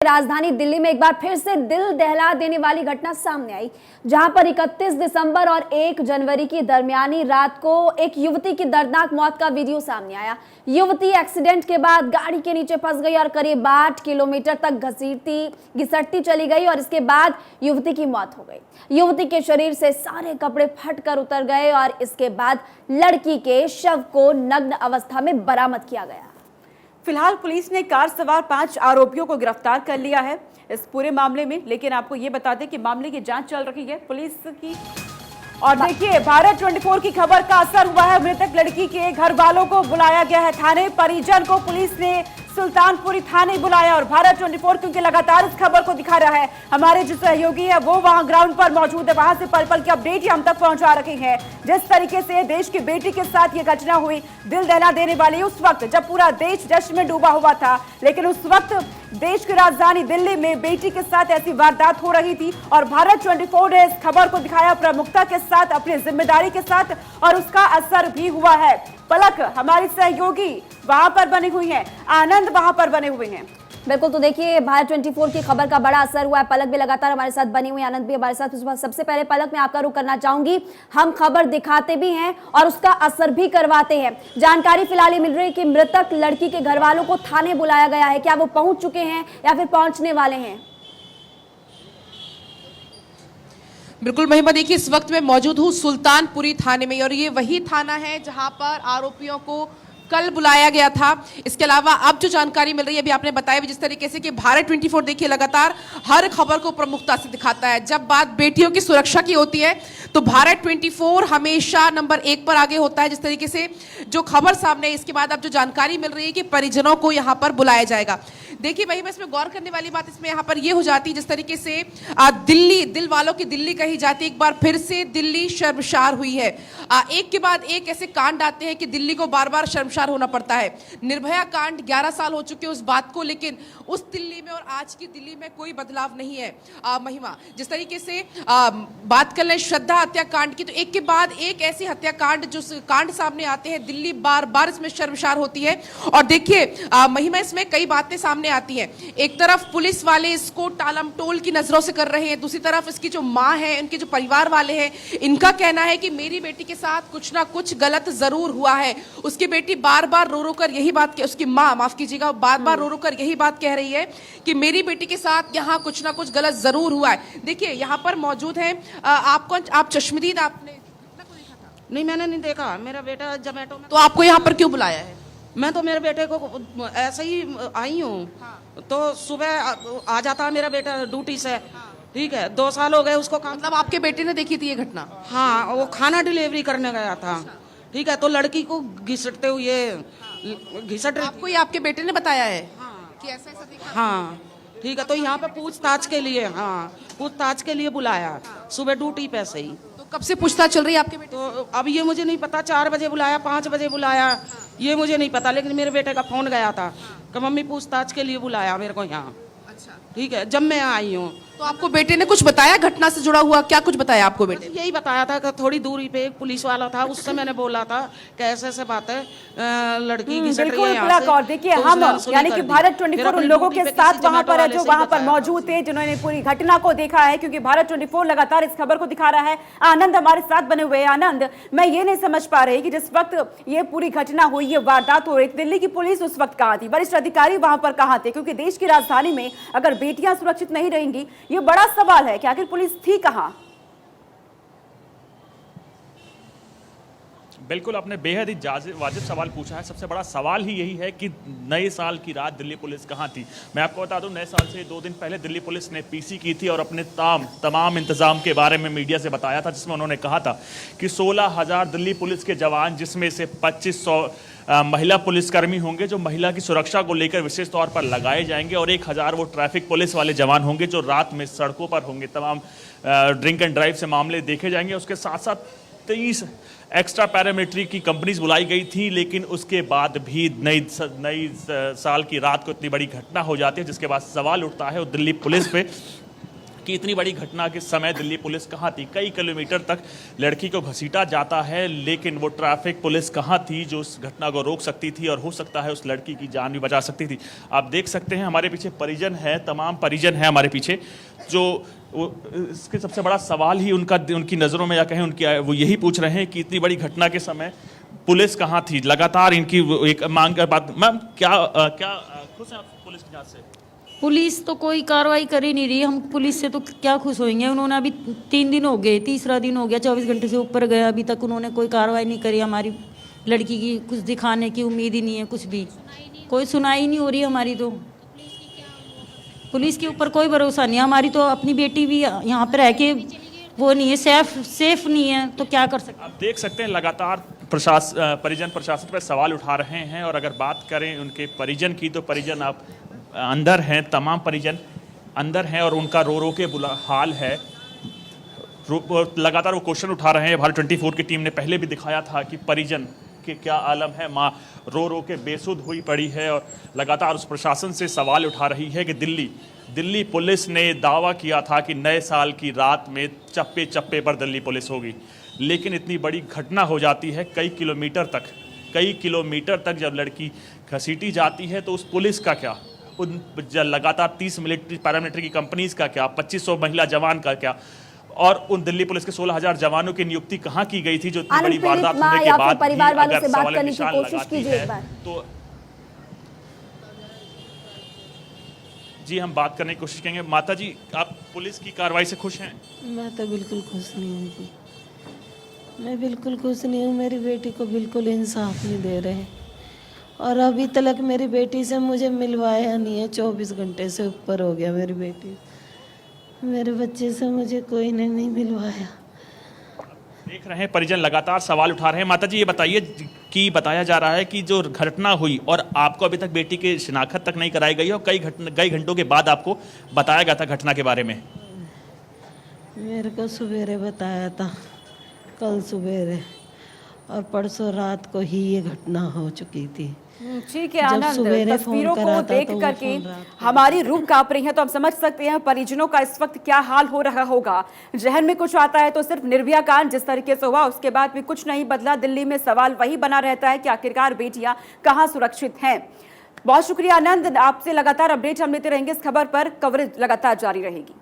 राजधानी दिल्ली में एक बार फिर से दिल दहला देने वाली घटना सामने आई, जहां पर 31 दिसंबर और 1 जनवरी की दरमियानी रात को एक युवती की दर्दनाक मौत का वीडियो सामने आया। युवती एक्सीडेंट के बाद गाड़ी के नीचे फंस गई और करीब 8 किलोमीटर तक घिसटती चली गई और इसके बाद युवती की मौत हो गई। युवती के शरीर से सारे कपड़े फटकर उतर गए और इसके बाद लड़की के शव को नग्न अवस्था में बरामद किया गया। फिलहाल पुलिस ने कार सवार 5 आरोपियों को गिरफ्तार कर लिया है इस पूरे मामले में। लेकिन आपको ये बता दें कि मामले की जांच चल रही है पुलिस की। और देखिए, भारत 24 की खबर का असर हुआ है। मृतक लड़की के घर वालों को बुलाया गया है थाने। परिजन को पुलिस ने सुल्तानपुरी थाने बुलाया और भारत 24 क्योंकि लगातार इस खबर को दिखा रहा है। हमारे जो सहयोगी है वो वहां ग्राउंड पर मौजूद है, वहां से पल पल की अपडेट हम तक पहुंचा रखे हैं। जिस तरीके से देश की बेटी के साथ ये घटना हुई, दिल दहला देने वाली, उस वक्त जब पूरा देश जश्न में डूबा हुआ था, लेकिन उस वक्त देश की राजधानी दिल्ली में बेटी के साथ ऐसी वारदात हो रही थी और भारत 24 ने इस खबर को दिखाया प्रमुखता के साथ, अपनी जिम्मेदारी के साथ, और उसका असर भी हुआ है। पलक हमारी सहयोगी वहां पर बनी हुई है, आनंद वहां पर बने हुए हैं। बिल्कुल, तो देखिए, भारत 24 की खबर का बड़ा असर हुआ है। पलक भी लगातार हमारे साथ बनी हुई, आनंद भी हमारे साथ। सबसे पहले पलक, मैं आपका रुख करना चाहूंगी। हम खबर दिखाते भी हैं और उसका असर भी करवाते हैं। जानकारी फिलहाल ये मिल रही है कि मृतक लड़की के घर वालों को थाने बुलाया गया है। क्या वो पहुंच चुके हैं या फिर पहुंचने वाले हैं? बिल्कुल महिमा, देखिए इस वक्त मैं मौजूद हूँ सुल्तानपुरी थाने में और ये वही थाना है जहां पर आरोपियों को कल बुलाया गया था। इसके अलावा अब जो जानकारी मिल रही है, अभी आपने बताया भी जिस तरीके से कि भारत 24 देखिए लगातार हर खबर को प्रमुखता से दिखाता है। जब बात बेटियों की सुरक्षा की होती है तो भारत 24 हमेशा नंबर 1 पर आगे होता है। जिस तरीके से जो खबर सामने है, इसके बाद अब जो जानकारी मिल रही है कि परिजनों को यहाँ पर बुलाया जाएगा। देखिए वही मैं इसमें गौर करने वाली बात इसमें यहाँ पर ये हो जाती है, जिस तरीके से दिल्ली, दिल वालों की दिल्ली कही जाती है। एक बार फिर से दिल्ली शर्मसार हुई है। एक के बाद एक ऐसे कांड आते हैं कि दिल्ली को बार बार शर्मसार होना पड़ता है। निर्भया कांड 11 साल हो चुके उस बात को, लेकिन उस दिल्ली में और आज की दिल्ली में कोई बदलाव नहीं है। महिमा, जिस तरीके से बात कर लें श्रद्धा हत्याकांड की, तो एक के बाद एक ऐसी हत्याकांड जो कांड सामने आते हैं, दिल्ली बार बार इसमें शर्मसार होती है। और देखिए महिमा, इसमें कई बातें सामने आती हैं। एक तरफ पुलिस वाले इसको टालम टोल की नजरों से कर रहे हैं, दूसरी तरफ इसकी जो माँ है, उनके जो परिवार वाले हैं, इनका कहना है कि मेरी बेटी के साथ कुछ ना कुछ गलत जरूर हुआ है। उसकी बेटी बार बार रो रो कर यही बात, उसकी माँ माफ कीजिएगा, बार बार रो रो कर यही बात कह रही है कि मेरी बेटी के साथ यहाँ कुछ ना कुछ गलत जरूर हुआ है। देखिए यहाँ पर मौजूद है आप चश्मदीद, आपने घटना को देखा था? नहीं, मैंने नहीं देखा। मेरा बेटा जोमेटो में। तो आपको यहाँ पर क्यों बुलाया है? मैं तो मेरे बेटे को ऐसे ही आई हूँ। हाँ। तो सुबह आ जाता मेरा बेटा ड्यूटी से। हाँ। ठीक है, 2 साल हो गए उसको काम। मतलब आपके बेटे ने देखी थी ये घटना? हाँ, वो खाना डिलीवरी करने गया था। ठीक है, तो लड़की को घिसटते हुए घिसट रही। आपको ये आपके बेटे ने बताया है? हाँ। कि ऐसा ऐसा देखा? हाँ, ठीक है, तो यहाँ पे पूछताछ के लिए, हाँ, पूछताछ के लिए बुलाया। हाँ। सुबह ड्यूटी पे से ही। तो कब से पूछताछ चल रही है आपके बेटे? तो अब ये मुझे नहीं पता, 4 बजे बुलाया, 5 बजे बुलाया। हाँ। ये मुझे नहीं पता, लेकिन मेरे बेटे का फोन गया था। हाँ। कि मम्मी पूछताछ के लिए बुलाया मेरे को यहाँ। अच्छा। ठीक है, जब मैं आई हूँ। तो आपको बेटे ने कुछ बताया घटना से जुड़ा हुआ? क्या कुछ बताया आपको बेटे? यही बताया था कि थोड़ी दूरी पे एक पुलिस वाला था, उससे मैंने बोला था कि ऐसे ऐसे बात है, लड़की घिसट रही है यहाँ से। और देखिए, तो हम यानी कि भारत 24 उन लोगों के साथ वहां पर है जो वहां पर मौजूद थे, जिन्होंने पूरी घटना को देखा है, क्योंकि भारत 24 लगातार इस खबर को दिखा रहा है। आनंद हमारे साथ बने हुए हैं। आनंद, मैं ये नहीं समझ पा रही कि जिस वक्त ये पूरी घटना हुई, ये वारदात हो रही, दिल्ली की पुलिस उस वक्त कहाँ थी, वरिष्ठ अधिकारी वहां पर कहाँ थे? क्योंकि देश की राजधानी में अगर बेटियां सुरक्षित नहीं रहेंगी, ये बड़ा सवाल है कि आखिर पुलिस थी कहां? बिल्कुल, आपने बेहद ही वाजिब सवाल पूछा है। सबसे बड़ा सवाल ही यही है कि नए साल की रात दिल्ली पुलिस कहाँ थी। मैं आपको बता दूं, नए साल से 2 दिन पहले दिल्ली पुलिस ने पीसी की थी और अपने तमाम इंतजाम के बारे में मीडिया से बताया था, जिसमें उन्होंने कहा था कि 16,000 दिल्ली पुलिस के जवान, जिसमें से 2500 महिला पुलिसकर्मी होंगे जो महिला की सुरक्षा को लेकर विशेष तौर पर लगाए जाएंगे, और 1000 वो ट्रैफिक पुलिस वाले जवान होंगे जो रात में सड़कों पर होंगे। तमाम ड्रिंक एंड ड्राइव से मामले देखे जाएंगे। उसके साथ साथ 23 एक्स्ट्रा पैरामिलिट्री की कंपनीज बुलाई गई थी, लेकिन उसके बाद भी नई साल की रात को इतनी बड़ी घटना हो जाती है, जिसके बाद सवाल उठता है दिल्ली पुलिस पे कि इतनी बड़ी घटना के समय दिल्ली पुलिस कहाँ थी। कई किलोमीटर तक लड़की को घसीटा जाता है, लेकिन वो ट्रैफिक पुलिस कहाँ थी जो उस घटना को रोक सकती थी और हो सकता है उस लड़की की जान भी बचा सकती थी। आप देख सकते हैं हमारे पीछे परिजन है, तमाम परिजन है हमारे पीछे, जो इसके सबसे बड़ा सवाल ही उनकी नज़रों में या कहें उनकी वो यही पूछ रहे हैं कि इतनी बड़ी घटना के समय पुलिस कहाँ थी। लगातार इनकी एक मांग कर बात। मैम क्या खुश हैं आप पुलिस की जांच से? पुलिस तो कोई कार्रवाई कर ही नहीं रही। हम पुलिस से तो क्या खुश होंगे। उन्होंने अभी 3 दिन हो गए, तीसरा दिन हो गया, 24 घंटे से ऊपर गया, अभी तक उन्होंने कोई कार्रवाई नहीं करी। हमारी लड़की की कुछ दिखाने की उम्मीद ही नहीं है, कुछ भी कोई सुनाई नहीं हो रही हमारी। तो पुलिस के ऊपर कोई भरोसा नहीं है। हमारी तो अपनी बेटी भी यहाँ पर रह के वो नहीं है, सेफ नहीं है, तो क्या कर सकते। आप देख सकते हैं लगातार परिजन प्रशासन पर सवाल उठा रहे हैं। और अगर बात करें उनके परिजन की, तो परिजन आप अंदर हैं, तमाम परिजन अंदर हैं और उनका रो रो के बुरा हाल है। लगातार वो क्वेश्चन उठा रहे हैं। भारत 24 की टीम ने पहले भी दिखाया था कि परिजन के क्या आलम है। माँ रो रो के बेसुध हुई पड़ी है और लगातार उस प्रशासन से सवाल उठा रही है कि दिल्ली पुलिस ने दावा किया था कि नए साल की रात में चप्पे चप्पे पर दिल्ली पुलिस होगी, लेकिन इतनी बड़ी घटना हो जाती है। कई किलोमीटर तक जब लड़की घसीटी जाती है तो उस पुलिस का क्या, उन लगातार 30 मिलिट्री पैरामिलिट्री की कंपनीज का क्या, 2500 महिला जवान का क्या, और उन दिल्ली पुलिस के 16,000 जवानों की नियुक्ति कहाँ की गई थी जो इतनी बड़ी वारदात होने के बाद परिवार वालों अगर से बात सवाल करने की निशान कोशिश लगाती कीजिए है एक बार। तो जी हम बात करने की कोशिश करेंगे। माता जी, आप पुलिस की कार्रवाई से खुश हैं? मैं तो बिल्कुल खुश नहीं हूँ जी, मैं बिल्कुल खुश नहीं हूँ। मेरी बेटी को बिल्कुल इंसाफ नहीं दे रहे और अभी तक मेरी बेटी से मुझे मिलवाया नहीं है। 24 घंटे से ऊपर हो गया मेरी बेटी, मेरे बच्चे से मुझे कोई ने नहीं मिलवाया। देख रहे हैं परिजन लगातार सवाल उठा रहे हैं। माता जी ये बताइए कि बताया जा रहा है कि जो घटना हुई और आपको अभी तक बेटी की शिनाख्त तक नहीं कराई गई और कई घंटों के बाद आपको बताया गया था घटना के बारे में। मेरे को सवेरे बताया था, कल सवेरे, और परसों रात को ही ये घटना हो चुकी थी। ठीक है जब आनंद, सवेरे तस्वीरों फोन को करा था देख तो वो करके फोन रात को हमारी रूह कांप रही है, तो हम समझ सकते हैं परिजनों का इस वक्त क्या हाल हो रहा होगा। जहन में कुछ आता है तो सिर्फ निर्भया कांड जिस तरीके से हुआ उसके बाद भी कुछ नहीं बदला। दिल्ली में सवाल वही बना रहता है कि आखिरकार बेटियां कहां सुरक्षित हैं। बहुत शुक्रिया आनंद, आपसे लगातार अपडेट हम लेते रहेंगे। इस खबर पर कवरेज लगातार जारी रहेगी।